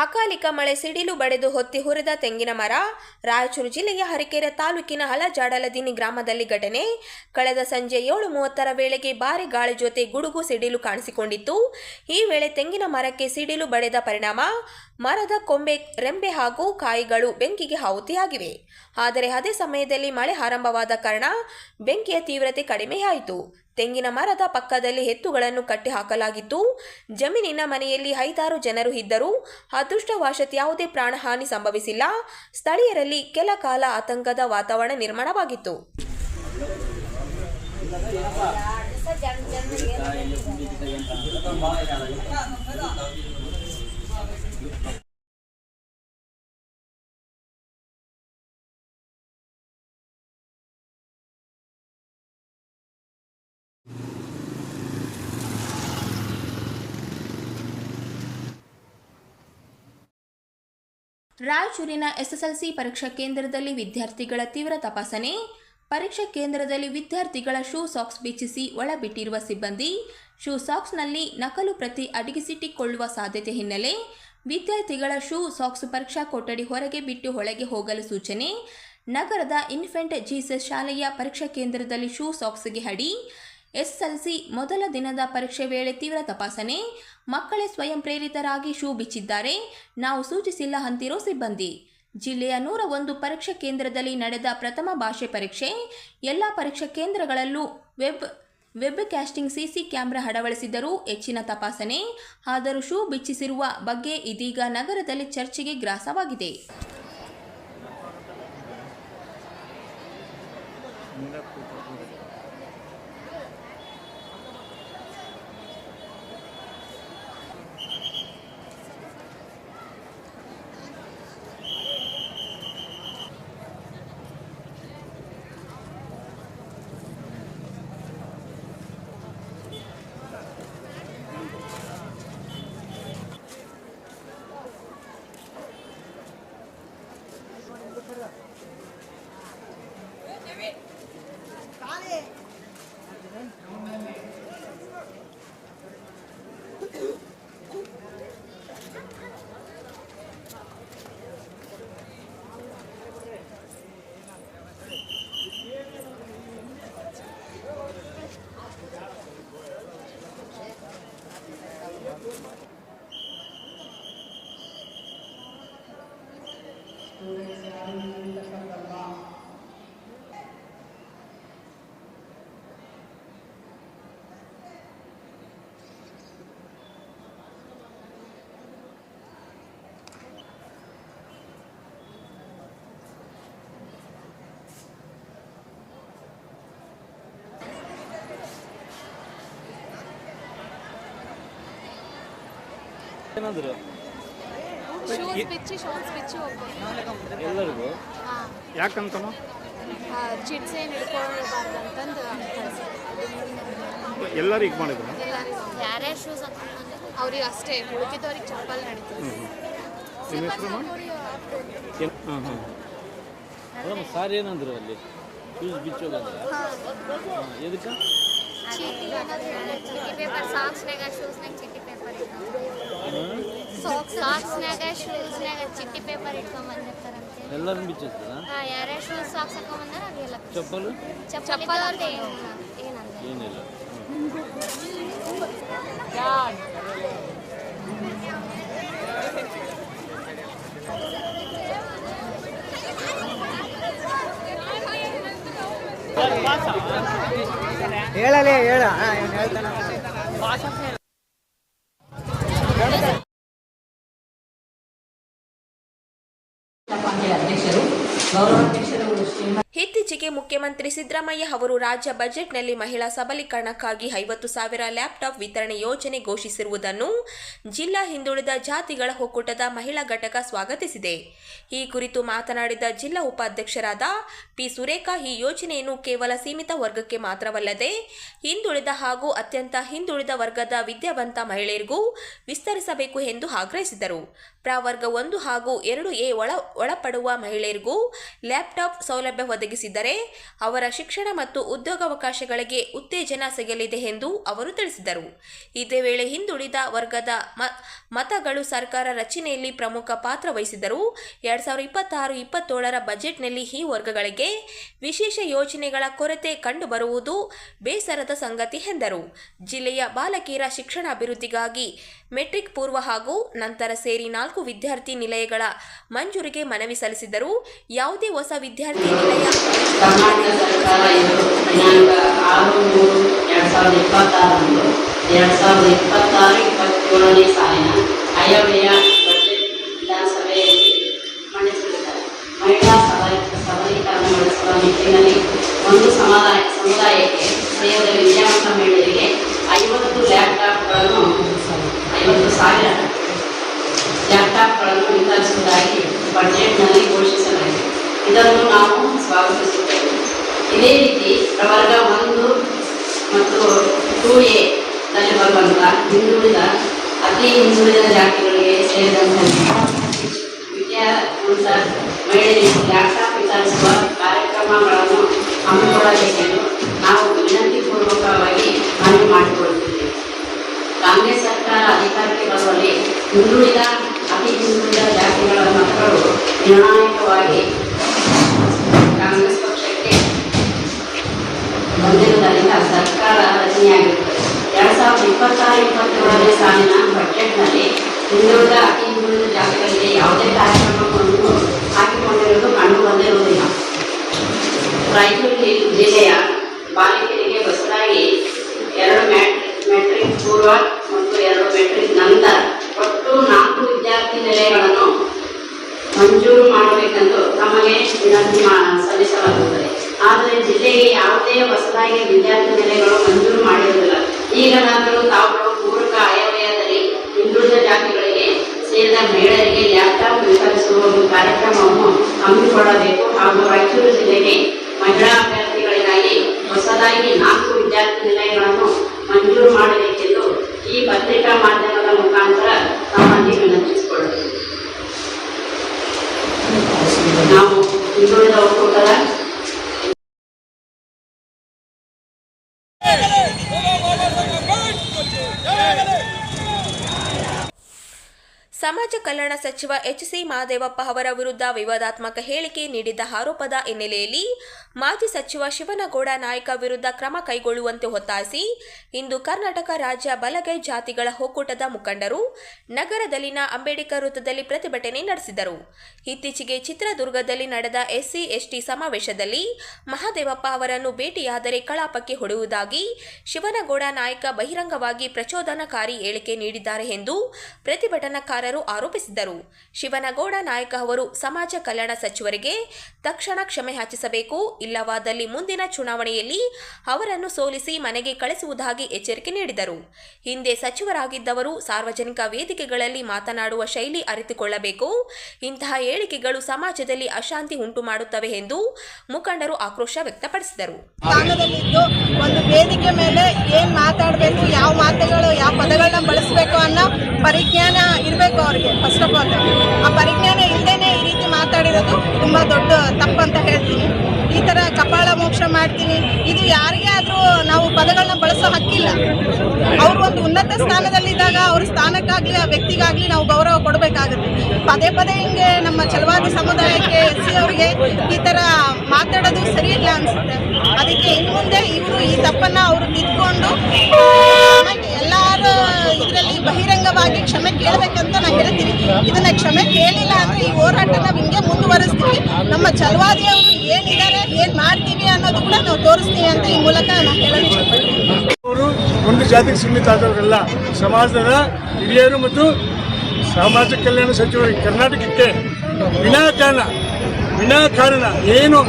ಅಕಾಲಿಕ ಮಳೆ ಸಿಡಿಲು ಬಡಿದು ಹೊತ್ತಿ ಹುರಿದ ತೆಂಗಿನ ಮರ. ರಾಯಚೂರು ಜಿಲ್ಲೆಯ ಹರಿಕೆರೆ ತಾಲೂಕಿನ ಹಳಜಾಡಲದಿನ್ನಿ ಗ್ರಾಮದಲ್ಲಿ ಘಟನೆ. ಕಳೆದ ಸಂಜೆ 7:30 ವೇಳೆಗೆ ಭಾರಿ ಗಾಳಿ ಜೊತೆ ಗುಡುಗು ಸಿಡಿಲು ಕಾಣಿಸಿಕೊಂಡಿತ್ತು. ಈ ವೇಳೆ ತೆಂಗಿನ ಮರಕ್ಕೆ ಸಿಡಿಲು ಬಡಿದ ಪರಿಣಾಮ ಮರದ ಕೊಂಬೆ, ರೆಂಬೆ ಹಾಗೂ ಕಾಯಿಗಳು ಬೆಂಕಿಗೆ ಆಹುತಿಯಾಗಿವೆ. ಆದರೆ ಅದೇ ಸಮಯದಲ್ಲಿ ಮಳೆ ಆರಂಭವಾದ ಕಾರಣ ಬೆಂಕಿಯ ತೀವ್ರತೆ ಕಡಿಮೆಯಾಯಿತು. ತೆಂಗಿನ ಮರದ ಪಕ್ಕದಲ್ಲಿ ಎತ್ತುಗಳನ್ನು ಕಟ್ಟಿ ಹಾಕಲಾಗಿತ್ತು. ಜಮೀನಿನ ಮನೆಯಲ್ಲಿ 5-6 ಜನರು ಇದ್ದರು. ಅದೃಷ್ಟವಶಾತ್ ಯಾವುದೇ ಪ್ರಾಣಹಾನಿ ಸಂಭವಿಸಿಲ್ಲ. ಸ್ಥಳೀಯರಲ್ಲಿ ಕೆಲ ಕಾಲ ಆತಂಕದ ವಾತಾವರಣ ನಿರ್ಮಾಣವಾಗಿತ್ತು. ರಾಯಚೂರಿನ ಎಸ್ಎಸ್ಎಲ್ಸಿ ಪರೀಕ್ಷಾ ಕೇಂದ್ರದಲ್ಲಿ ವಿದ್ಯಾರ್ಥಿಗಳ ತೀವ್ರ ತಪಾಸಣೆ. ಪರೀಕ್ಷಾ ಕೇಂದ್ರದಲ್ಲಿ ವಿದ್ಯಾರ್ಥಿಗಳ ಶೂ ಸಾಕ್ಸ್ ಬಿಚ್ಚಿಸಿ ಒಳಬಿಟ್ಟಿರುವ ಸಿಬ್ಬಂದಿ. ಶೂ ಸಾಕ್ಸ್ನಲ್ಲಿ ನಕಲು ಪ್ರತಿ ಅಡಗಿಸಿಟ್ಟುಕೊಳ್ಳುವ ಸಾಧ್ಯತೆ ಹಿನ್ನೆಲೆ ವಿದ್ಯಾರ್ಥಿಗಳ ಶೂ ಸಾಕ್ಸ್ ಪರೀಕ್ಷಾ ಕೊಠಡಿ ಹೊರಗೆ ಬಿಟ್ಟು ಒಳಗೆ ಹೋಗಲು ಸೂಚನೆ. ನಗರದ ಇನ್ಫೆಂಟ್ ಜೀಸಸ್ ಶಾಲೆಯ ಪರೀಕ್ಷಾ ಕೇಂದ್ರದಲ್ಲಿ ಶೂ ಸಾಕ್ಸ್ಗೆ ಅಡಿ. ಎಸ್ಎಸ್ಎಲ್ಸಿ ಮೊದಲ ದಿನದ ಪರೀಕ್ಷೆ ವೇಳೆ ತೀವ್ರ ತಪಾಸಣೆ. ಮಕ್ಕಳೇ ಸ್ವಯಂ ಪ್ರೇರಿತರಾಗಿ ಶೂ ಬಿಚ್ಚಿದ್ದಾರೆ, ನಾವು ಸೂಚಿಸಿಲ್ಲ ಅಂತಿರೋ ಸಿಬ್ಬಂದಿ. ಜಿಲ್ಲೆಯ 101 ಪರೀಕ್ಷಾ ಕೇಂದ್ರದಲ್ಲಿ ನಡೆದ ಪ್ರಥಮ ಭಾಷೆ ಪರೀಕ್ಷೆ. ಎಲ್ಲ ಪರೀಕ್ಷಾ ಕೇಂದ್ರಗಳಲ್ಲೂ ವೆಬ್ ಕ್ಯಾಸ್ಟಿಂಗ್, ಸಿಸಿ ಕ್ಯಾಮೆರಾ ಅಳವಡಿಸಿದರೂ ಹೆಚ್ಚಿನ ತಪಾಸಣೆ. ಆದರೂ ಶೂ ಬಿಚ್ಚಿಸಿರುವ ಬಗ್ಗೆ ಇದೀಗ ನಗರದಲ್ಲಿ ಚರ್ಚೆಗೆ ಗ್ರಾಸವಾಗಿದೆ. ಏನಂದ್ರು ಎಲ್ಲರಿಗೂ ಯಾಕಂತನೋ ಚಿಟ್ಸ್ ಏನು ಹಿಡ್ಕೊಳ್ಬಾರ್ದು ಅಂತಂದು ಎಲ್ಲರೂ ಈಗ ಮಾಡಿದ್ರು. ಯಾರ್ಯಾರು ಶೂಸ್ ಅವ್ರಿಗೆ ಅಷ್ಟೇ, ಹುಡುಕಿದವ್ರಿಗೆ ಚಪ್ಪಲ್ ನಡೀತದೆ. ನಿಮ್ಮ ಹೆಸರು? ಹಾಂ ಸಾರ್ ಏನಂದ್ರು ಅಲ್ಲಿ ಶೂಸ್ ಬಿಚ್ಚೋಗಂದ್ರೆ ಎದಕ್ಕೆ? ಚೀಟಿ ಪೇಪರ್, ಸಾಕ್ಸ್ನಾಗ ಶೂಸ್ನಾಗ ಚೀಟಿ ಪೇಪರ್ ಸಾಕ್ಸ್ನಾಗ ಶೂಸ್ನಾಗ ಚೀಟಿ ಪೇಪರ್ ಇಟ್ಕೊಂಡ್ ಬಂದಿರ್ತಾರಂತೆ. ಎಲ್ಲರೂ ಬಿಚ್ಚಿರ್ತಾರ? ಯಾರ್ಯಾರು ಶೂಸ್ ಸಾಕ್ಸ್ ಹಾಕೊಂಡ್ಬಂದಾರ ಅದೆಲ್ಲ. ಚಪ್ಪಲು ಚಪ್ಪಲ್ ಏನಿಲ್ಲ. ಹೇಳಲೇ ಹೇಳ ಹೇಳ್ತಾನೆ. ಇತ್ತೀಚೆಗೆ ಮುಖ್ಯಮಂತ್ರಿ ಸಿದ್ದರಾಮಯ್ಯ ಅವರು ರಾಜ್ಯ ಬಜೆಟ್ನಲ್ಲಿ ಮಹಿಳಾ ಸಬಲೀಕರಣಕ್ಕಾಗಿ 50,000 ಲ್ಯಾಪ್ಟಾಪ್ ವಿತರಣೆ ಯೋಜನೆ ಘೋಷಿಸಿರುವುದನ್ನು ಜಿಲ್ಲಾ ಹಿಂದುಳಿದ ಜಾತಿಗಳ ಒಕ್ಕೂಟದ ಮಹಿಳಾ ಘಟಕ ಸ್ವಾಗತಿಸಿದೆ. ಈ ಕುರಿತು ಮಾತನಾಡಿದ ಜಿಲ್ಲಾ ಉಪಾಧ್ಯಕ್ಷರಾದ ಪಿ. ಸುರೇಖಾ, ಈ ಯೋಜನೆಯನ್ನು ಕೇವಲ ಸೀಮಿತ ವರ್ಗಕ್ಕೆ ಮಾತ್ರವಲ್ಲದೆ ಹಿಂದುಳಿದ ಹಾಗೂ ಅತ್ಯಂತ ಹಿಂದುಳಿದ ವರ್ಗದ ವಿದ್ಯಾವಂತ ಮಹಿಳೆಯರಿಗೂ ವಿಸ್ತರಿಸಬೇಕು ಎಂದು ಆಗ್ರಹಿಸಿದರು. ಪ್ರವರ್ಗ 1 ಹಾಗೂ 2A ಒಳಪಡುವ ಮಹಿಳೆಯರಿಗೂ ಲ್ಯಾಪ್ಟಾಪ್ ಸೌಲಭ್ಯ ಒದಗಿಸಿದರೆ ಅವರ ಶಿಕ್ಷಣ ಮತ್ತು ಉದ್ಯೋಗಾವಕಾಶಗಳಿಗೆ ಉತ್ತೇಜನ ಸಿಗಲಿದೆ ಎಂದು ಅವರು ತಿಳಿಸಿದರು. ಇದೇ ವೇಳೆ ಹಿಂದುಳಿದ ವರ್ಗದ ಮತಗಳು ಸರ್ಕಾರ ರಚನೆಯಲ್ಲಿ ಪ್ರಮುಖ ಪಾತ್ರ ವಹಿಸಿದರು. 2026-27 ಬಜೆಟ್ನಲ್ಲಿ ಈ ವರ್ಗಗಳಿಗೆ ವಿಶೇಷ ಯೋಜನೆಗಳ ಕೊರತೆ ಕಂಡುಬರುವುದು ಬೇಸರದ ಸಂಗತಿ ಎಂದರು. ಜಿಲ್ಲೆಯ ಬಾಲಕಿಯರ ಶಿಕ್ಷಣ ಅಭಿವೃದ್ಧಿಗಾಗಿ ಮೆಟ್ರಿಕ್ ಪೂರ್ವ ಹಾಗೂ ನಂತರ ಸೇರಿ 4 ವಿದ್ಯಾರ್ಥಿ ನಿಲಯಗಳ ಮಂಜೂರಿಗೆ ಮನವಿ ಸಲ್ಲಿಸಿದರು. ಯಾವುದೇ ಹೊಸ ವಿದ್ಯಾರ್ಥಿ ನಿಲಯ ಕರ್ನಾಟಕ ಸರ್ಕಾರ ಇದು ದಿನಾಂಕ 6/3/2026 2026-27ನೇ ಸಾಲಿನ ಆಯವ್ಯಯ ಬಜೆಟ್ ವಿಧಾನಸಭೆಯಲ್ಲಿ ಮಂಡಿಸಲಿದ್ದಾರೆ. ಮಹಿಳಾ ಸಬಲೀಕರಣಗೊಳಿಸುವ ನಿಟ್ಟಿನಲ್ಲಿ ಒಂದು ಸಮುದಾಯಕ್ಕೆ ಸೇರಿದ ವಿದ್ಯಾವಂತ ಮಹಿಳೆಯರಿಗೆ 50,000 ಲ್ಯಾಪ್ಟಾಪ್ಗಳನ್ನು ವಿತರಿಸುವುದಾಗಿ ಬಜೆಟ್ನಲ್ಲಿ ಘೋಷಿಸಲಾಗಿದೆ. ಇದನ್ನು ನಾವು ಸ್ವಾಗತಿಸುತ್ತೇವೆ. ಇದೇ ರೀತಿ ಪ್ರವರ್ಗ 1 ಮತ್ತು 2A ದಲ್ಲಿ ಬರುವಂಥ ಅತಿ ಹಿಂದುಳಿದ ಜಾತಿಗಳಿಗೆ ಸೇರಿದಂತಹ ವಿದ್ಯಾವಂತ ಮಹಿಳೆಯರಿಗೆ ಲ್ಯಾಪ್ಟಾಪ್ ವಿತರಿಸುವ ಕಾರ್ಯಕ್ರಮಗಳನ್ನು ಹಮ್ಮಿಕೊಳ್ಳಬೇಕೆಂದು ನಾವು ವಿನಂತಿಪೂರ್ವಕವಾಗಿ ಮನವಿ ಮಾಡಿಕೊಳ್ಳುತ್ತಿದ್ದೇವೆ. ಕಾಂಗ್ರೆಸ್ ಸರ್ಕಾರ ಅಧಿಕಾರಕ್ಕೆ ಬರುವಲ್ಲಿ ಅತಿ ಹಿಂದುಳಿದ ಜಾತಿಗಳ ಮಕ್ಕಳು ನಿರ್ಣಾಯಕವಾಗಿ ಕಾಂಗ್ರೆಸ್ ಪಕ್ಷಕ್ಕೆ ಬಂದಿರುವುದರಿಂದ ಸರ್ಕಾರ ರಚನೆಯಾಗಿರುತ್ತದೆ. 2026-27ನೇ ಸಾಲಿನ ಬಜೆಟ್ನಲ್ಲಿ ಅತಿ ಹಿಂದುಳಿದ ಜಾತಿಗಳಿಗೆ ಯಾವುದೇ ಕಾರ್ಯಕ್ರಮವನ್ನು ಹಾಕಿಕೊಂಡಿರುವುದು ಕಂಡು ಬಂದಿರುವುದಿಲ್ಲ. ರಾಯಚೂರು ಜಿಲ್ಲೆಯ ಬಾಲಕಿಯರಿಗೆ ಹೊಸದಾಗಿ 2 ಮೆಟ್ರಿಕ್ ಪೂರ್ವ ಮತ್ತು 2 ಮೆಟ್ರಿಕ್ ನಂತರ ಒಟ್ಟು 4 ವಿದ್ಯಾರ್ಥಿ ನಿಲಯಗಳನ್ನು ಮಂಜೂರು ಮಾಡಬೇಕೆಂದು ತಮಗೆ ವಿನಂತಿ ಸಲ್ಲಿಸಲಾಗುತ್ತದೆ. ಆದರೆ ಜಿಲ್ಲೆಗೆ ಯಾವುದೇ ಹೊಸದಾಗಿ ವಿದ್ಯಾರ್ಥಿ ನಿಲಯಗಳು ಮಂಜೂರು ಮಾಡಿರುವುದಿಲ್ಲ. ಈಗಲಾದರೂ ತಾವುಗಳು ಪೂರಕ ಆಯವ್ಯಯದಲ್ಲಿ ಹಿಂದುಳಿದ ಜಾತಿಗಳಿಗೆ ಸೇರಿದ ಮಹಿಳೆಯರಿಗೆ ಲ್ಯಾಪ್ಟಾಪ್ ವಿತರಿಸುವ ಒಂದು ಕಾರ್ಯಕ್ರಮವನ್ನು ಹಮ್ಮಿಕೊಳ್ಳಬೇಕು ಹಾಗೂ ರಾಯಚೂರು ಜಿಲ್ಲೆಗೆ ಮಹಿಳಾ ಅಭ್ಯರ್ಥಿಗಳಿಗಾಗಿ ಹೊಸದಾಗಿ 4 ವಿದ್ಯಾರ್ಥಿ ನಿಲಯಗಳನ್ನು ಮಂಜೂರು ಮಾಡಬೇಕೆಂದು ಈ ಪತ್ರಿಕಾ ಮಾಧ್ಯಮದ ಮುಖಾಂತರ ತಮ್ಮಲ್ಲಿ ವಿನಂತಿಸಿಕೊಳ್ಳುತ್ತೇವೆ. ನಾವು ಹಿಂದುಳಿದ ಒಕ್ಕೂಟದ ಸಮಾಜ ಕಲ್ಯಾಣ ಸಚಿವ ಎಚ್.ಸಿ. ಮಹದೇವಪ್ಪ ಅವರ ವಿರುದ್ಧ ವಿವಾದಾತ್ಮಕ ಹೇಳಿಕೆ ನೀಡಿದ್ದ ಆರೋಪದ ಹಿನ್ನೆಲೆಯಲ್ಲಿ ಮಾಜಿ ಸಚಿವ ಶಿವನಗೌಡ ನಾಯ್ಕ ವಿರುದ್ಧ ಕ್ರಮ ಕೈಗೊಳ್ಳುವಂತೆ ಒತ್ತಾಯಿಸಿ ಇಂದು ಕರ್ನಾಟಕ ರಾಜ್ಯ ಬಲಗೈ ಜಾತಿಗಳ ಒಕ್ಕೂಟದ ಮುಖಂಡರು ನಗರದಲ್ಲಿನ ಅಂಬೇಡ್ಕರ್ ವೃತ್ತದಲ್ಲಿ ಪ್ರತಿಭಟನೆ ನಡೆಸಿದರು. ಇತ್ತೀಚೆಗೆ ಚಿತ್ರದುರ್ಗದಲ್ಲಿ ನಡೆದ SC/ST ಸಮಾವೇಶದಲ್ಲಿ ಮಹದೇವಪ್ಪ ಅವರನ್ನು ಭೇಟಿಯಾದರೆ ಕಲಾಪಕ್ಕೆ ಹೊಡೆಯುವುದಾಗಿ ಶಿವನಗೌಡ ನಾಯ್ಕ ಬಹಿರಂಗವಾಗಿ ಪ್ರಚೋದನಕಾರಿ ಹೇಳಿಕೆ ನೀಡಿದ್ದಾರೆ ಎಂದು ಪ್ರತಿಭಟನಾಕಾರರು ಆರೋಪಿಸಿದರು. ಶಿವನಗೌಡ ನಾಯ್ಕ ಅವರು ಸಮಾಜ ಕಲ್ಯಾಣ ಸಚಿವರಿಗೆ ತಕ್ಷಣ ಕ್ಷಮೆ ಯಾಚಿಸಬೇಕು, ಇಲ್ಲವಾದಲ್ಲಿ ಮುಂದಿನ ಚುನಾವಣೆಯಲ್ಲಿ ಅವರನ್ನು ಸೋಲಿಸಿ ಮನೆಗೆ ಕಳಿಸುವುದಾಗಿ ಎಚ್ಚರಿಕೆ ನೀಡಿದರು. ಹಿಂದೆ ಸಚಿವರಾಗಿದ್ದವರು ಸಾರ್ವಜನಿಕ ವೇದಿಕೆಗಳಲ್ಲಿ ಮಾತನಾಡುವ ಶೈಲಿ ಅರಿತುಕೊಳ್ಳಬೇಕು. ಇಂತಹ ಹೇಳಿಕೆಗಳು ಸಮಾಜದಲ್ಲಿ ಅಶಾಂತಿ ಉಂಟು ಮಾಡುತ್ತವೆ ಎಂದು ಮುಖಂಡರು ಆಕ್ರೋಶ ವ್ಯಕ್ತಪಡಿಸಿದರು. ಸ್ಥಾನದಲ್ಲಿದ್ದು ಒಂದು ವೇದಿಕೆ ಮೇಲೆ ಏನ್ ಮಾತಾಡಬೇಕು, ಯಾವ ಮಾತುಗಳು ಯಾವ ಪದಗಳನ್ನ ಬಳಸಬೇಕು ಅನ್ನೋ ಪರಿಜ್ಞಾನ ಇರಬೇಕು ಅವರಿಗೆ. ಫಸ್ಟ್ ಆಫ್ ಆಲ್ ಆ ಪರಿಜ್ಞಾನ ಇಲ್ಲದೇನೆ ಈ ರೀತಿ ಮಾತಾಡಿರೋದು ತುಂಬಾ ದೊಡ್ಡ ತಪ್ಪಂತ ಹೇಳ್ತೀನಿ. ಈ ತರ ಕಪಾಳ ಮೋಕ್ಷ ಮಾಡ್ತೀನಿ, ಇದು ಯಾರಿಗೇ ಆದ್ರೂ ನಾವು ಪದಗಳನ್ನ ಬಳಸೋ ಹಕ್ಕಿಲ್ಲ. ಅವರು ಒಂದು ಉನ್ನತ ಸ್ಥಾನದಲ್ಲಿದ್ದಾಗ ಅವ್ರ ಸ್ಥಾನಕ್ಕಾಗ್ಲಿ ಆ ವ್ಯಕ್ತಿಗಾಗ್ಲಿ ನಾವು ಗೌರವ ಕೊಡಬೇಕಾಗುತ್ತೆ. ಪದೇ ಪದೇ ಹಿಂಗೆ ನಮ್ಮ ಛಲವಾದಿ ಸಮುದಾಯಕ್ಕೆ SC ಅವರಿಗೆ ಈ ತರ ಮಾತಾಡೋದು ಸರಿ ಇಲ್ಲ ಅನ್ಸುತ್ತೆ. ಅದಕ್ಕೆ ಇನ್ನು ಮುಂದೆ ಇವರು ಈ ತಪ್ಪನ್ನ ಅವರು ತಿದ್ಕೊಂಡು ಎಲ್ಲಾರ ಇದರಲ್ಲಿ ಬಹಿರಂಗವಾಗಿ ಕ್ಷಮೆ ಕೇಳಬೇಕಂತ ನಾನು ಹೇಳ್ತೀನಿ. ಇದನ್ನ ಕ್ಷಮೆ ಕೇಳಿಲ್ಲ ಅಂದ್ರೆ ಈ ಹೋರಾಟ ನಾವು ಹಿಂಗೆ ಮುಂದುವರಿಸ್ತೀವಿ. ನಮ್ಮ ಛಲವಾದಿಯವರು ಏನಿದ್ದಾರೆ, ಏನ್ ಮಾಡ್ತೀವಿ ಅನ್ನೋದು ಕೂಡ ನಾವು ತೋರಿಸ್ತೀವಿ ಅಂತ ಈ ಮೂಲಕ ನಾನು ಹೇಳಲು ಇಷ್ಟಪಡ್ತೀನಿ. ಅವರು ಒಂದು ಜಾತಿಗೆ ಸೀಮಿತ ಆದವರೆಲ್ಲ ಸಮಾಜದ ಹಿರಿಯರು ಮತ್ತು ಸಮಾಜ ಕಲ್ಯಾಣ ಸಚಿವರಿಗೆ ಕರ್ನಾಟಕಕ್ಕೆ ವಿನಾಕಾರಣ ಏನು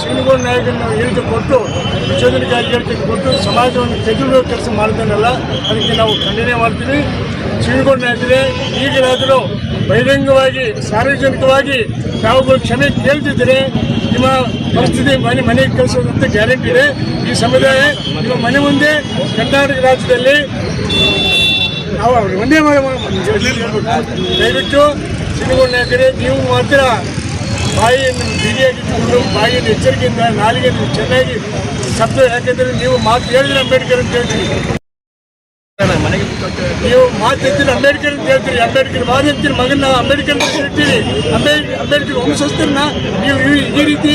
ಶಿವನಗೌಡ ನಾಯಕನ ಹೇಳಿಕೆ ಕೊಟ್ಟು ಪ್ರಚೋದನೆಗಾಗಿ ಹೇಳಿಕೆ ಕೊಟ್ಟು ಸಮಾಜವನ್ನು ತೆಗೆದುಕೊಳ್ಳುವ ಕೆಲಸ ಮಾಡಿದನಲ್ಲ, ಅದಕ್ಕೆ ನಾವು ಖಂಡನೆ ಮಾಡ್ತೀವಿ. ಶಿವನಗೌಡ ನಾಯಕರೇ, ಈಗಲಾದರೂ ಬಹಿರಂಗವಾಗಿ ಸಾರ್ವಜನಿಕವಾಗಿ ತಾವುಗಳು ಕ್ಷಮೆ ಕೇಳ್ತಿದ್ದರೆ ನಿಮ್ಮ ಪರಿಸ್ಥಿತಿ ಮನೆಗೆ ಕಳಿಸೋದಂತ ಗ್ಯಾರಂಟಿ ಇದೆ. ಈ ಸಮುದಾಯ ನಿಮ್ಮ ಮನೆ ಮುಂದೆ ಕರ್ನಾಟಕ ರಾಜ್ಯದಲ್ಲಿ ನಾವು ಅವ್ರಿಗೆ ಒಂದೇ ದಯವಿಟ್ಟು ಶಿವನಗೌಡ ನಾಯಕರೇ, ನೀವು ಮಾತ್ರ ಬಾಯಿಯನ್ನು ಬಿಗಿಯಾಗಿಟ್ಟುಕೊಂಡು ಬಾಯಿಯನ್ನು ಎಚ್ಚರಿಕೆಯಿಂದ ನಾಲಿಗೆಯನ್ನು ಚೆನ್ನಾಗಿ ಶಬ್ದ, ಯಾಕೆಂದರೆ ನೀವು ಮಾತು ಹೇಳಿದ್ರೆ ಅಂಬೇಡ್ಕರ್ ಅಂತ ಹೇಳ್ತೀರಿ, ನೀವು ಮಾತು ಎತ್ತಿದ್ರೆ ಅಂಬೇಡ್ಕರ್ ಅಂತ ಹೇಳ್ತೀರಿ, ಅಂಬೇಡ್ಕರ್ ವಾದ ಎತ್ತಿನ ಮಗನ ಅಂಬೇಡ್ಕರ್ ಅಂತ ಹೇಳ್ತೀರಿ, ಅಂಬೇಡ್ಕರ್ ವಂಶಸ್ಥರನ್ನ ನೀವು ಈ ರೀತಿ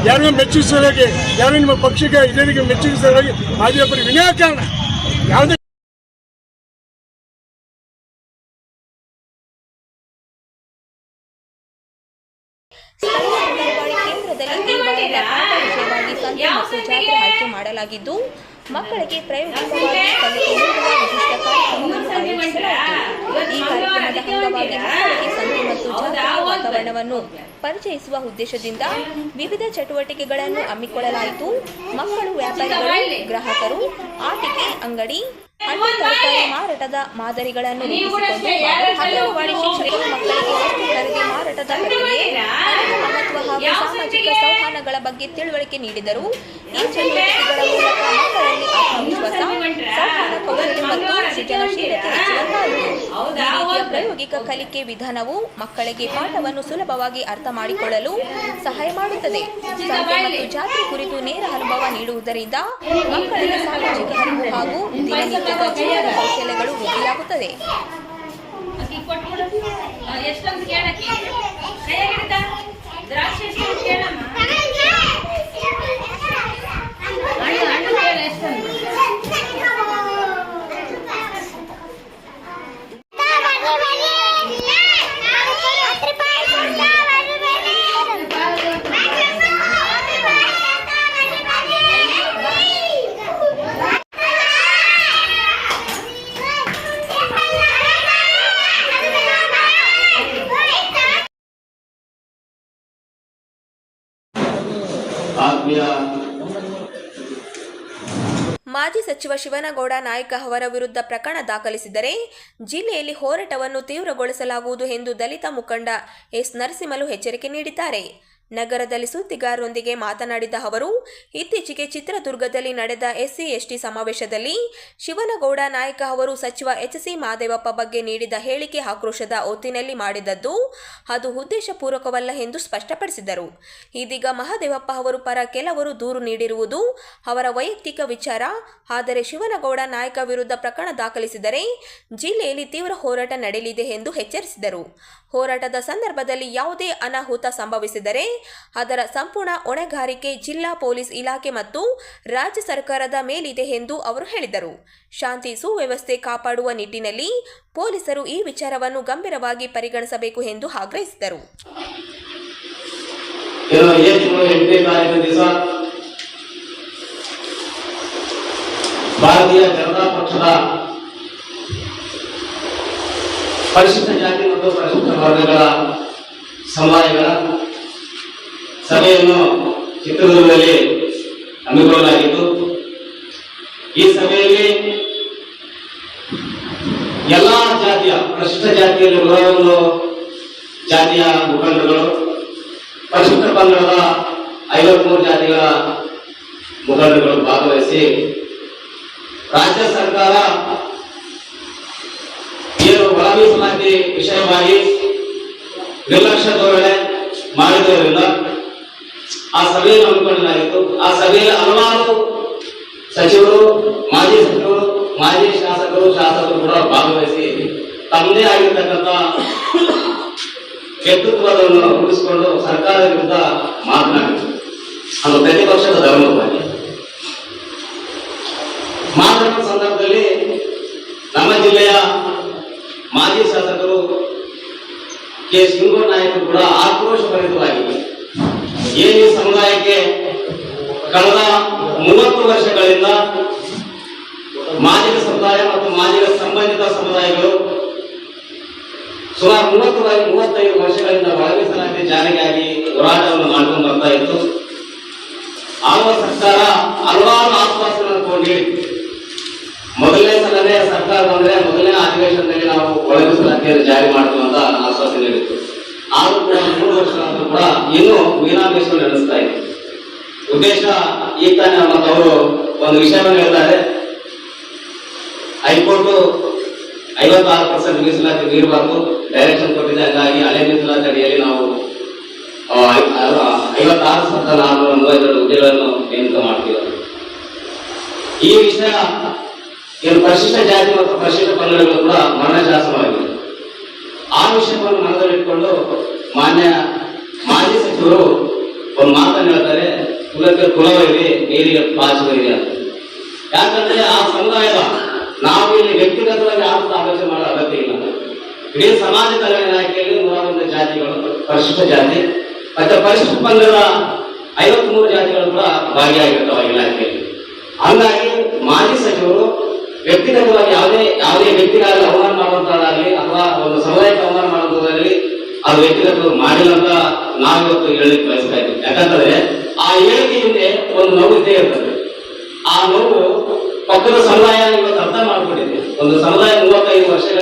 ಯಾರಿಗೂ ಮೆಚ್ಚಿಸೋದಾಗಿ, ಯಾರು ನಿಮ್ಮ ಪಕ್ಷಕ್ಕೆ ಹಿರಿಯರಿಗೆ ಮೆಚ್ಚಿಸೋದಾಗಿ ಮಾದೇವಪ್ಪನ ವಿನಾಕಾರಣ ಯಾವುದೇ ಕೇಂದ್ರದಲ್ಲಿ ಈ ವಾರದ ವಿಷಯವಾಗಿ ಸಂತೆ ಮತ್ತು ಜಾತ್ರೆ ಆಯ್ಕೆ ಮಾಡಲಾಗಿದ್ದು ಮಕ್ಕಳಿಗೆ ಪ್ರಾಯೋಗಿಕವಾಗಿ ಕಲಿಕೆ ನೀಡುವ ವಿಶಿಷ್ಟ ಕಾರ್ಯಕ್ರಮವನ್ನು ಆಯೋಜಿಸಲಾಯಿತು. ಈ ಕಾರ್ಯಕ್ರಮದ ಅಂಗವಾಗಿ ಮಕ್ಕಳಿಗೆ ಸಂತೆ ಮತ್ತು ಜಾತ್ರೆಯ ವಾತಾವರಣವನ್ನು ಪರಿಚಯಿಸುವ ಉದ್ದೇಶದಿಂದ ವಿವಿಧ ಚಟುವಟಿಕೆಗಳನ್ನು ಹಮ್ಮಿಕೊಳ್ಳಲಾಯಿತು. ಮಕ್ಕಳು ವ್ಯಾಪಾರಿಗಳು, ಗ್ರಾಹಕರು, ಆಟಿಕೆ ಅಂಗಡಿ, ಹಣ್ಣು ತರಕಾರಿ ಮಾರಾಟದ ಮಾದರಿಗಳನ್ನು ರೂಪಿಸಿಕೊಂಡು ಅಂಗನವಾಡಿ ಶಿಕ್ಷಕರು ಮಕ್ಕಳಿಗೆ ವಸ್ತು ಖರೀದಿ ಮಾರಾಟದ ಪ್ರಕ್ರಿಯೆ, ಹಣದ ಮಹತ್ವ ಹಾಗೂ ಸಾಮಾಜಿಕ ಸಂವಹನಗಳ ಬಗ್ಗೆ ತಿಳುವಳಿಕೆ ನೀಡಿದರು. ಈ ಚಟುವಟಿಕೆಗಳ ಮೂಲಕ ಮಕ್ಕಳಲ್ಲಿ ಆತ್ಮವಿಶ್ವಾಸ, ಸಂವಹನ ಕೌಶಲ್ಯ ಮತ್ತು ಸೃಜನಶೀಲತೆ ಹೆಚ್ಚಿನದ್ದಾಯಿತು. ಈ ರೀತಿಯ ಪ್ರಾಯೋಗಿಕ ಕಲಿಕೆ ವಿಧಾನವು ಮಕ್ಕಳಿಗೆ ಪಾಠವನ್ನು ಸುಲಭವಾಗಿ ಅರ್ಥ ಮಾಡಿಕೊಳ್ಳಲು ಸಹಾಯ ಮಾಡುತ್ತದೆ. ಸಂತೆ ಮತ್ತು ಜಾತ್ರೆ ಕುರಿತು ನೇರ ಅನುಭವ ನೀಡುವುದರಿಂದ ಮಕ್ಕಳಿಗೆ ಸಾಮಾಜಿಕ ಅರಿವು ಹಾಗೂ ದಿನನಿತ್ಯದ ಜೀವನ ಕೌಶಲ್ಯಗಳು ವೃದ್ಧಿಯಾಗುತ್ತದೆ. ಮಾಜಿ ಸಚಿವ ಶಿವನಗೌಡ ನಾಯ್ಕ ಅವರ ವಿರುದ್ಧ ಪ್ರಕರಣ ದಾಖಲಿಸಿದರೆ ಜಿಲ್ಲೆಯಲ್ಲಿ ಹೋರಾಟವನ್ನು ತೀವ್ರಗೊಳಿಸಲಾಗುವುದು ಎಂದು ದಲಿತ ಮುಖಂಡ ಎಸ್ ನರಸಿಂಹಲು ಎಚ್ಚರಿಕೆ ನೀಡಿದ್ದಾರೆ. ನಗರದಲ್ಲಿ ಸುದ್ದಿಗಾರರೊಂದಿಗೆ ಮಾತನಾಡಿದ ಅವರು, ಇತ್ತೀಚೆಗೆ ಚಿತ್ರದುರ್ಗದಲ್ಲಿ ನಡೆದ SC/ST ಸಮಾವೇಶದಲ್ಲಿ ಶಿವನಗೌಡ ನಾಯ್ಕ ಅವರು ಸಚಿವ HC ಮಾದೇವಪ್ಪ ಬಗ್ಗೆ ನೀಡಿದ ಹೇಳಿಕೆ ಆಕ್ರೋಶದ ಹೊತ್ತಿನಲ್ಲಿ ಮಾಡಿದದ್ದು ಅದು ಉದ್ದೇಶಪೂರ್ವಕವಲ್ಲ ಎಂದು ಸ್ಪಷ್ಟಪಡಿಸಿದರು. ಇದೀಗ ಮಹದೇವಪ್ಪ ಅವರು ಪರ ಕೆಲವರು ದೂರು ನೀಡಿರುವುದು ಅವರ ವೈಯಕ್ತಿಕ ವಿಚಾರ. ಆದರೆ ಶಿವನಗೌಡ ನಾಯ್ಕ ವಿರುದ್ಧ ಪ್ರಕರಣ ದಾಖಲಿಸಿದರೆ ಜಿಲ್ಲೆಯಲ್ಲಿ ತೀವ್ರ ಹೋರಾಟ ನಡೆಯಲಿದೆ ಎಂದು ಎಚ್ಚರಿಸಿದರು. ಹೋರಾಟದ ಸಂದರ್ಭದಲ್ಲಿ ಯಾವುದೇ ಅನಾಹುತ ಸಂಭವಿಸಿದರೆ ಅದರ ಸಂಪೂರ್ಣ ಹೊಣೆಗಾರಿಕೆ ಜಿಲ್ಲಾ ಪೊಲೀಸ್ ಇಲಾಖೆ ಮತ್ತು ರಾಜ್ಯ ಸರ್ಕಾರದ ಮೇಲಿದೆ ಎಂದು ಅವರು ಹೇಳಿದರು. ಶಾಂತಿ ಸುವ್ಯವಸ್ಥೆ ಕಾಪಾಡುವ ನಿಟ್ಟಿನಲ್ಲಿ ಪೊಲೀಸರು ಈ ವಿಚಾರವನ್ನು ಗಂಭೀರವಾಗಿ ಪರಿಗಣಿಸಬೇಕು ಎಂದು ಆಗ್ರಹಿಸಿದರು. ಭಾರತೀಯ ಜನತಾ ಪಕ್ಷದ ಪರಿಶಿಷ್ಟ ಜಾತಿ ಮತ್ತು ಪರಿಶಿಷ್ಟ ವರ್ಗಗಳ ಸಮುದಾಯಗಳ ಸಭೆಯನ್ನು ಚಿತ್ರದುರ್ಗದಲ್ಲಿ ಹಮ್ಮಿಕೊಳ್ಳಲಾಗಿತ್ತು. ಈ ಸಭೆಯಲ್ಲಿ ಎಲ್ಲಾ ಜಾತಿಯ ಪರಿಶಿಷ್ಟ ಜಾತಿಯಲ್ಲಿ 101 ಜಾತಿಯ ಮುಖಂಡರುಗಳು, ಪರಿಶಿಷ್ಟ ಪಂಗಡದ 53 ಜಾತಿಗಳ ಮುಖಂಡರುಗಳು ಭಾಗವಹಿಸಿ ರಾಜ್ಯ ಸರ್ಕಾರ ಏನು ಒಳ ಮೀಸಲಾತಿ ವಿಷಯವಾಗಿ ನಿರ್ಲಕ್ಷ್ಯ ಧೋರಣೆ ಮಾಡಿರುವುದರಿಂದ ಆ ಸಭೆಯನ್ನು ಹಮ್ಮಿಕೊಳ್ಳಲಾಗಿತ್ತು. ಆ ಸಭೆಯಲ್ಲಿ ಹಲವಾರು ಸಚಿವರು, ಮಾಜಿ ಸಚಿವರು, ಮಾಜಿ ಶಾಸಕರು ಕೂಡ ಭಾಗವಹಿಸಿ ತಮ್ಮದೇ ಆಗಿರ್ತಕ್ಕಂಥ ವ್ಯಕ್ತಿತ್ವವನ್ನು ರೂಪಿಸಿಕೊಂಡು ಸರ್ಕಾರದ ವಿರುದ್ಧ ಮಾತನಾಡಿದರು. ಅದು ಪ್ರತಿಪಕ್ಷದ ಧರ್ಮವಾಗಿ ಮಾತನಾಡುವ ಸಂದರ್ಭದಲ್ಲಿ ನಮ್ಮ ಜಿಲ್ಲೆಯ ಮಾಜಿ ಶಾಸಕರು ಕೆ ಶಿವನಗೌಡ ನಾಯಕರು ಕೂಡ ಆಕ್ರೋಶಭರಿತವಾಗಿ ಏನು ಸಮುದಾಯಕ್ಕೆ ಕಳೆದ 30 ವರ್ಷಗಳಿಂದ ಮಾದಿಗ ಸಮುದಾಯ ಮತ್ತು ಮಾದಿಗ ಸಂಬಂಧಿತ ಸಮುದಾಯಗಳು ಸುಮಾರು 35 ವರ್ಷಗಳಿಂದ ಒಳ ಮೀಸಲಾತಿ ಜಾರಿಗಾಗಿ ಹೋರಾಟವನ್ನು ಮಾಡ್ಕೊಂಡು ಬರ್ತಾ ಇತ್ತು. ಆಗ ಸರ್ಕಾರ ಹಲವಾರು ಆಶ್ವಾಸನೆಗಳನ್ನು ಕೊಡಿ ಮೊದಲನೇ ಸಲನೇ ಸರ್ಕಾರ ಬಂದ್ರೆ ಮೊದಲನೇ ಅಧಿವೇಶನದಲ್ಲಿ ನಾವು ಒಳ ಮೀಸಲಾತಿಯನ್ನು ಜಾರಿ ಮಾಡುವುದು ಅಂತ ಆಶ್ವಾಸನೆ ನೀಡಿತ್ತು. ಆದರೂ ಕೂಡ 3 ವರ್ಷಗಳಾದರೂ ಕೂಡ ಇನ್ನೂ ಮೀನಾಮೇಶ್ವರ ನಡೆಸ್ತಾ ಇದೆ. ಉದ್ದೇಶ ಈಗ ತಾನೇ ಅವರು ಒಂದು ವಿಷಯವನ್ನು ಹೇಳ್ತಾರೆ, ಹೈಕೋರ್ಟ್ 56% ಮೀಸಲಾತಿ ಮೀರಬಾರ್ದು ಡೈರೆಕ್ಷನ್ ಕೊಟ್ಟಿದೆ. ಹಾಗಾಗಿ ಹಳೆ ಮೀಸಲಾತಿ ಅಡಿಯಲ್ಲಿ ನಾವು 56,432 ಹುದ್ದೆಗಳನ್ನು ನೇಮಕ ಮಾಡ್ತಿದ್ದಾರೆ. ಈ ವಿಷಯ ಏನು ಪರಿಶಿಷ್ಟ ಜಾತಿ ಮತ್ತು ಪರಿಶಿಷ್ಟ ಪಂಗಡಗಳು ಕೂಡ ಮರಣಶಾಸನವಾಗಿದೆ. ಆ ವಿಷಯವನ್ನು ಮನದಲ್ಲಿಟ್ಟುಕೊಂಡು ಮಾನ್ಯ ಮಾಜಿ ಸಚಿವರು ಒಂದು ಮಾತನ್ನು ಹೇಳ್ತಾರೆ, ಕುಲಕ್ಕೆ ಕುಲವಿದೆ, ನೀರಿಗೆ ಪಾಚಕವಿದೆ ಅಂತ. ಯಾಕಂದ್ರೆ ಆ ಸಮುದಾಯದ ನಾವು ಇಲ್ಲಿ ವ್ಯಕ್ತಿಗತವಾಗಿ ಯಾವ ಆಲೋಚನೆ ಮಾಡೋ ಅಗತ್ಯ ಇಲ್ಲ. ಇಡೀ ಸಮಾಜ ಕಲ್ಯಾಣ ಇಲಾಖೆಯಲ್ಲಿ 101 ಜಾತಿಗಳು ಪರಿಶಿಷ್ಟ ಜಾತಿ ಮತ್ತೆ ಪರಿಶಿಷ್ಟ ಪಂಗಡದ 53 ಜಾತಿಗಳು ಕೂಡ ಭಾಗಿಯಾಗಿರ್ತವೆ ಇಲಾಖೆಯಲ್ಲಿ. ಹಂಗಾಗಿ ಮಾಜಿ ಸಚಿವರು ವ್ಯಕ್ತಿಗತವಾಗಿ ಯಾವುದೇ ವ್ಯಕ್ತಿಗಾಗಲಿ ಅವಮಾನ ಮಾಡುವಂತದ್ದಾಗಲಿ ಅಥವಾ ಒಂದು ಸಮುದಾಯಕ್ಕೆ ಅವಮಾನ ಮಾಡುವಂತದ್ದಾಗಲಿ ಅದು ವ್ಯಕ್ತಿಗತವಾಗಿ ಮಾಡಿಲ್ಲ ಅಂತ ನಾವಿವತ್ತು ಹೇಳಲಿಕ್ಕೆ ಬಯಸ್ತಾ ಇದ್ದೀವಿ. ಯಾಕಂತಂದ್ರೆ ಆ ಹೇಳಿಕೆ ಹಿಂದೆ ಒಂದು ನೋವು ಇದ್ದೇ ಇರ್ತದೆ. ಆ ನೋವು ಪಕ್ಕದ ಸಮುದಾಯ ಇವತ್ತು ಅರ್ಥ ಮಾಡ್ಕೊಂಡಿದೆ. ಒಂದು ಸಮುದಾಯ 35 ವರ್ಷಗಳ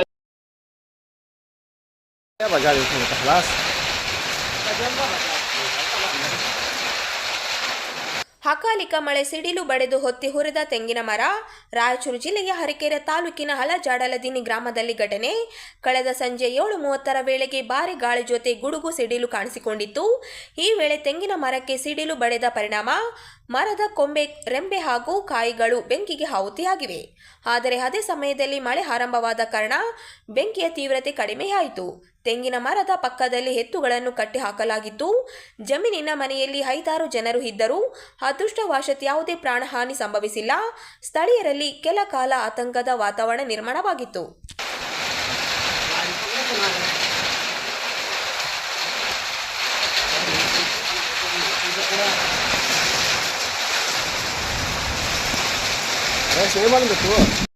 ಅಕಾಲಿಕ ಮಳೆ ಸಿಡಿಲು ಬಡೆದು ಹೊತ್ತಿ ಹುರಿದ ತೆಂಗಿನ ಮರ. ರಾಯಚೂರು ಜಿಲ್ಲೆಯ ಹರಿಕೆರೆ ತಾಲೂಕಿನ ಹಳಜಾಡಲದಿನಿ ಗ್ರಾಮದಲ್ಲಿ ಘಟನೆ. ಕಳೆದ ಸಂಜೆ 7:30 ವೇಳೆಗೆ ಭಾರಿ ಗಾಳಿ ಜೊತೆ ಗುಡುಗು ಸಿಡಿಲು ಕಾಣಿಸಿಕೊಂಡಿತ್ತು. ಈ ವೇಳೆ ತೆಂಗಿನ ಮರಕ್ಕೆ ಸಿಡಿಲು ಬಡೆದ ಪರಿಣಾಮ ಮರದ ಕೊಂಬೆ, ರೆಂಬೆ ಹಾಗೂ ಕಾಯಿಗಳು ಬೆಂಕಿಗೆ ಆಹುತಿಯಾಗಿವೆ. ಆದರೆ ಅದೇ ಸಮಯದಲ್ಲಿ ಮಳೆ ಆರಂಭವಾದ ಕಾರಣ ಬೆಂಕಿಯ ತೀವ್ರತೆ ಕಡಿಮೆಯಾಯಿತು. ತೆಂಗಿನ ಮರದ ಪಕ್ಕದಲ್ಲಿ ಎತ್ತುಗಳನ್ನು ಕಟ್ಟಿ ಹಾಕಲಾಗಿತ್ತು. ಜಮೀನಿನ ಮನೆಯಲ್ಲಿ 5-6 ಜನರು ಇದ್ದರು. ಅದೃಷ್ಟವಶಾತ್ ಯಾವುದೇ ಪ್ರಾಣಹಾನಿ ಸಂಭವಿಸಿಲ್ಲ. ಸ್ಥಳೀಯರಲ್ಲಿ ಕೆಲ ಕಾಲ ಆತಂಕದ ವಾತಾವರಣ ನಿರ್ಮಾಣವಾಗಿತ್ತು. ಸೇವ್ ಮಾಡಬೇಕು.